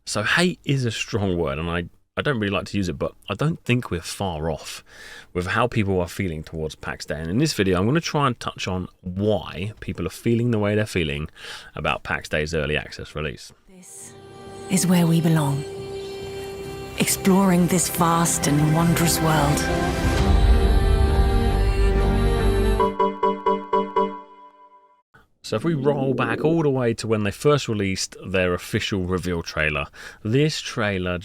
So hate is a strong word, and I don't really like to use it, but I don't think we're far off with how people are feeling towards Pax Day. And in this video, I'm going to try and touch on why people are feeling the way they're feeling about Pax Day's early access release. This is where we belong, exploring this vast and wondrous world. So if we roll back all the way to when they first released their official reveal trailer, this trailer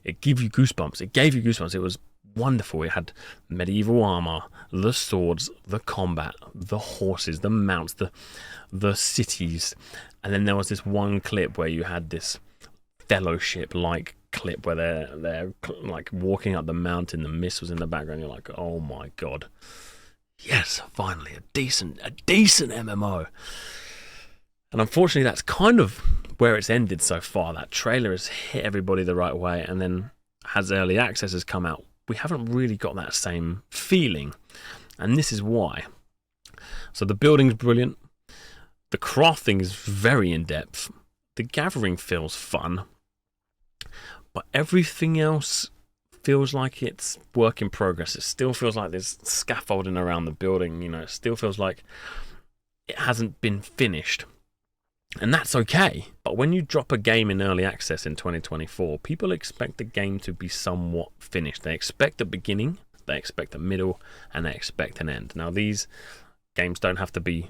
it gave you goosebumps. It gave you goosebumps. It was wonderful. It had medieval armor, the swords, the combat, the horses, the mounts, the cities. And then there was this one clip where you had this fellowship-like clip where they're like walking up the mountain. The mist was in the background. You're like, oh my god. Yes, finally, a decent MMO. And unfortunately, that's kind of where it's ended so far. That trailer has hit everybody the right way, and then as early access has come out, we haven't really got that same feeling. And this is why. So the building's brilliant. The crafting is very in-depth. The gathering feels fun. But everything else feels like it's work in progress. It still feels like there's scaffolding around the building. It still feels like it hasn't been finished. And that's okay. But when you drop a game in early access in 2024, people expect the game to be somewhat finished. They expect a beginning, they expect a middle, and they expect an end. Now, these games don't have to be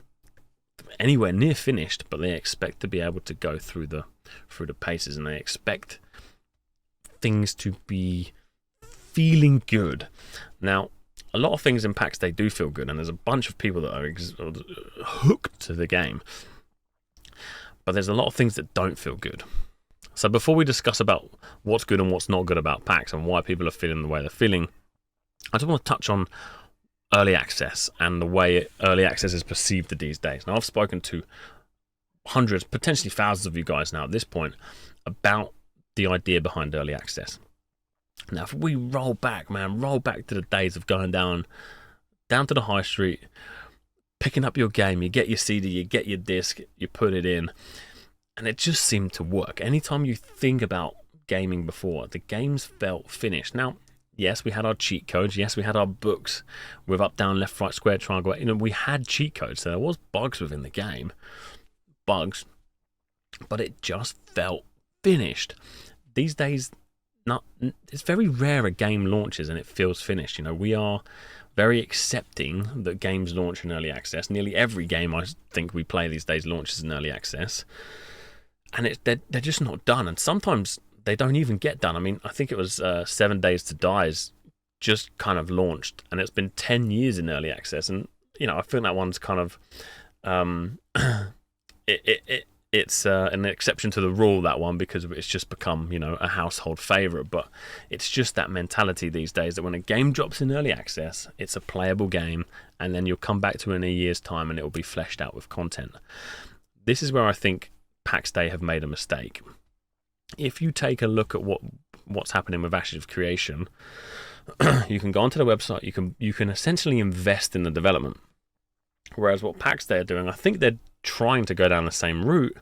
anywhere near finished, but they expect to be able to go through the paces, and they expect things to be feeling good. Now, a lot of things in Pax Day do feel good, and there's a bunch of people that are hooked to the game. But there's a lot of things that don't feel good. So before we discuss about what's good and what's not good about PAX and why people are feeling the way they're feeling, I just want to touch on early access and the way early access is perceived these days. Now, I've spoken to hundreds, potentially thousands of you guys now at this point about the idea behind early access. Now, if we roll back to the days of going down to the high street, picking up your game, you get your CD, you get your disc, you put it in, and it just seemed to work. Anytime you think about gaming before, the games felt finished. Now, yes, we had our cheat codes. Yes, we had our books with up, down, left, right, square, triangle. We had cheat codes. So there was bugs within the game. Bugs. But it just felt finished. These days, it's very rare a game launches and it feels finished. We are very accepting that games launch in early access. Nearly every game I think we play these days launches in early access, and they're just not done. And sometimes they don't even get done. I mean, I think it was 7 Days to Die's just kind of launched, and it's been 10 years in early access. And I think that one's kind of it's an exception to the rule, that one, because it's just become a household favorite. But it's just that mentality these days that when a game drops in early access, it's a playable game, and then you'll come back to it in a year's time and it will be fleshed out with content. This is where I think Pax Day have made a mistake. If you take a look at what's happening with Ashes of Creation, you can go onto the website, you can essentially invest in the development. Whereas what Pax Day are doing, I think they're trying to go down the same route,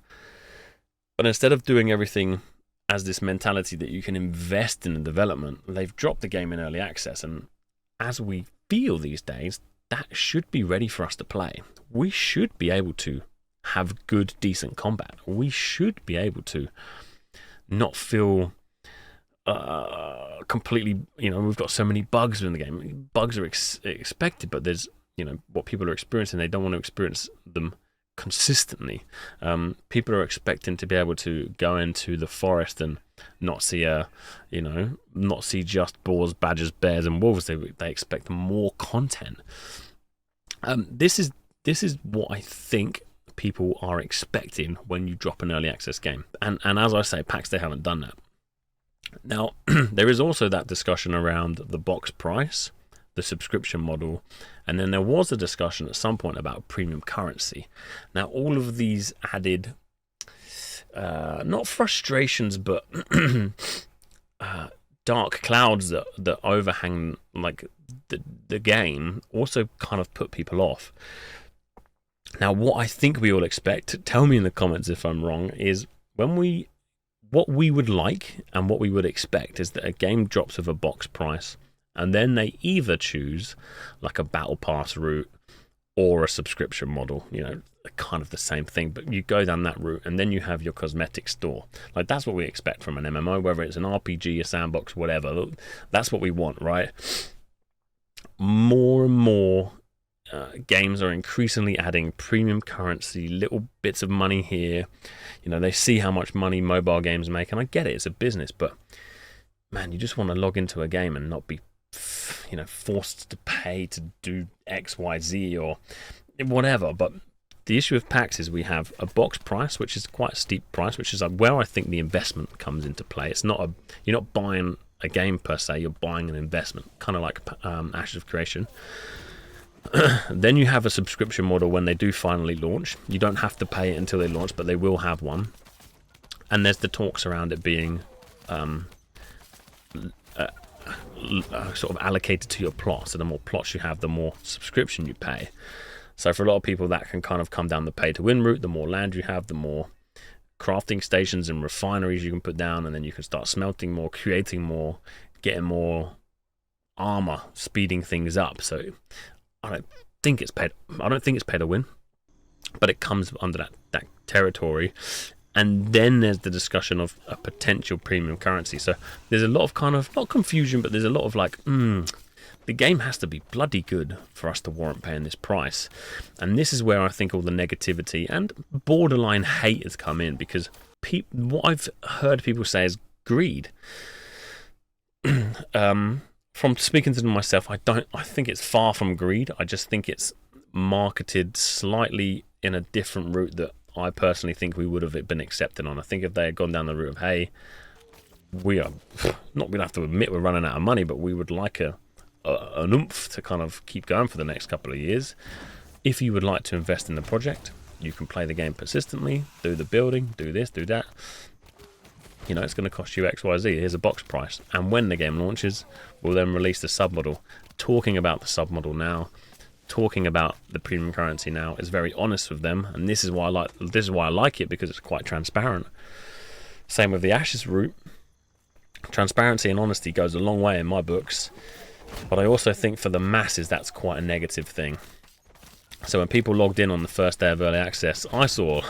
but instead of doing everything as this mentality that you can invest in the development, they've dropped the game in early access. And as we feel these days, that should be ready for us to play. We should be able to have good, decent combat. We should be able to not feel completely, we've got so many bugs in the game. Bugs are expected, but there's, what people are experiencing, they don't want to experience them consistently. People are expecting to be able to go into the forest and not see not see just boars, badgers, bears, and wolves. They expect more content. This is what I think people are expecting when you drop an early access game. And as I say, PAX, they haven't done that. Now, there is also that discussion around the box price, the subscription model, and then there was a discussion at some point about premium currency. Now, all of these added not frustrations, but dark clouds that overhang like the game also kind of put people off. Now, what I think we all expect, tell me in the comments if I'm wrong, is when we what we would like and what we would expect is that a game drops with a box price, and then they either choose like a battle pass route or a subscription model, kind of the same thing, but you go down that route, and then you have your cosmetic store. Like, that's what we expect from an MMO, whether it's an RPG, a sandbox, whatever. That's what we want, right? More and more games are increasingly adding premium currency, little bits of money here. They see how much money mobile games make, and I get it, it's a business, but man, you just want to log into a game and not be forced to pay to do X, Y, Z or whatever. But the issue with PAX is we have a box price, which is quite a steep price, which is where I think the investment comes into play. It's not you're not buying a game per se, you're buying an investment, kind of like Ashes of Creation. Then you have a subscription model when they do finally launch. You don't have to pay it until they launch, but they will have one. And there's the talks around it being sort of allocated to your plot. So the more plots you have, the more subscription you pay. So for a lot of people, that can kind of come down the pay to win route. The more land you have, the more crafting stations and refineries you can put down, and then you can start smelting more, creating more, getting more armor, speeding things up. So I don't think it's paid to win, but it comes under that territory. And then there's the discussion of a potential premium currency. So there's a lot of kind of, not confusion, but there's a lot of like, the game has to be bloody good for us to warrant paying this price. And this is where I think all the negativity and borderline hate has come in, because what I've heard people say is greed. From speaking to them myself, I think it's far from greed. I just think it's marketed slightly in a different route that I personally think we would have been accepted on. I think if they had gone down the route of, hey, we are not going to have to admit we're running out of money, but we would like an oomph to kind of keep going for the next couple of years. If you would like to invest in the project, you can play the game persistently, do the building, do this, do that. It's going to cost you X, Y, Z. Here's a box price. And when the game launches, we'll then release the submodel. Talking about the submodel now, talking about the premium currency now is very honest with them, and this is why I like it, because it's quite transparent. Same with the Ashes route. Transparency and honesty goes a long way in my books, but I also think for the masses that's quite a negative thing. So when people logged in on the first day of early access, I saw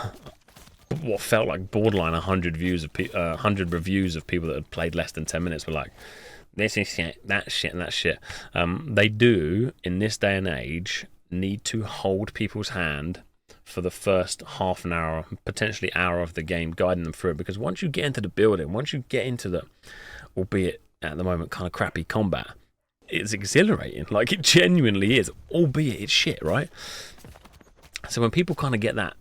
what felt like borderline 100 reviews of people that had played less than 10 minutes were like, this is shit, that shit, and that shit. They do, in this day and age, need to hold people's hand for the first half an hour, potentially hour of the game, guiding them through it. Because once you get into the building, once you get into the, albeit at the moment, kind of crappy combat, it's exhilarating. Like, it genuinely is, albeit it's shit, right? So when people kind of get that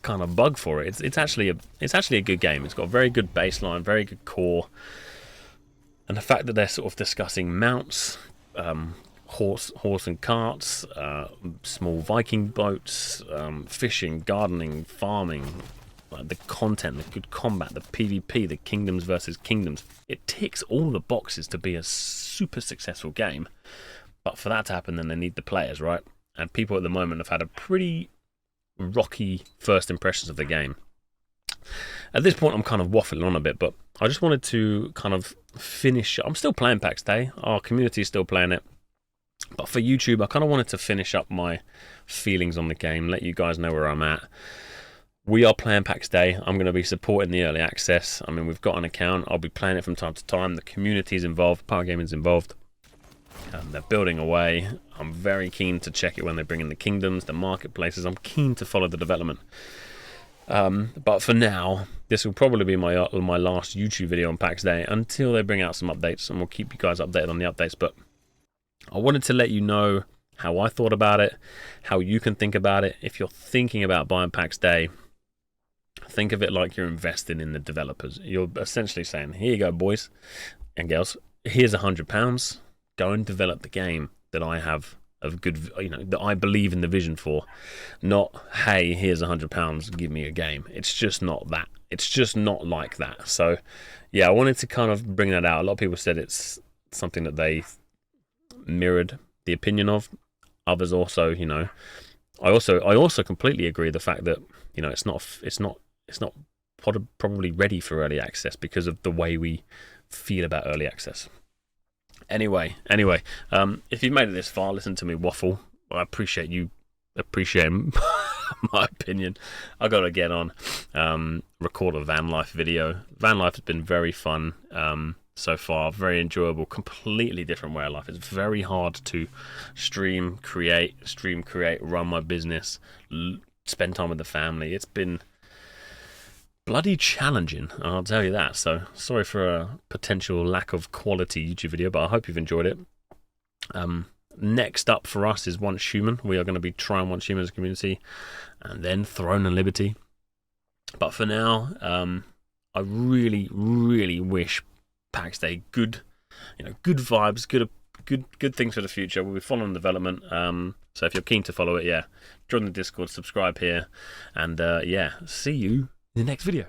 kind of bug for it, it's actually a good game. It's got a very good baseline, very good core. And the fact that they're sort of discussing mounts, horse and carts, small Viking boats, fishing, gardening, farming, the content, the good combat, the PvP, the kingdoms versus kingdoms, it ticks all the boxes to be a super successful game. But for that to happen, then they need the players, right? And people at the moment have had a pretty rocky first impressions of the game. At this point, I'm kind of waffling on a bit, but I just wanted to kind of finish. I'm still playing Pax Dei. Our community is still playing it. But for YouTube, I kind of wanted to finish up my feelings on the game, let you guys know where I'm at. We are playing Pax Dei. I'm going to be supporting the early access. I mean, we've got an account. I'll be playing it from time to time. The community is involved. Power Gaming's involved. They're building away. I'm very keen to check it when they bring in the kingdoms, the marketplaces. I'm keen to follow the development. But for now, this will probably be my last YouTube video on Pax Dei until they bring out some updates, and we'll keep you guys updated on the updates. But I wanted to let you know how I thought about it, how you can think about it. If you're thinking about buying Pax Dei, think of it like you're investing in the developers. You're essentially saying, here you go, boys and girls, here's £100. Go and develop the game that I have of good, that I believe in the vision for. Not, hey, here's £100, give me a game. It's just not that. It's just not like that. So, yeah, I wanted to kind of bring that out. A lot of people said it's something that they mirrored the opinion of. Others also, I also completely agree the fact that it's not probably ready for early access because of the way we feel about early access. Anyway, if you've made it this far, listen to me waffle. I appreciate you appreciating my opinion. I got to get on, record a Vanlife video. Vanlife has been very fun so far, very enjoyable, completely different way of life. It's very hard to stream, create, run my business, spend time with the family. It's been bloody challenging, I'll tell you that. So sorry for a potential lack of quality YouTube video, but I hope you've enjoyed it. Next up for us is Once Human. We are going to be trying Once Human as a community, and then Throne and Liberty. But for now, I really, really wish Pax Dei good vibes, good things for the future. We'll be following development. So if you're keen to follow it, join the Discord, subscribe here, and see you in the next video.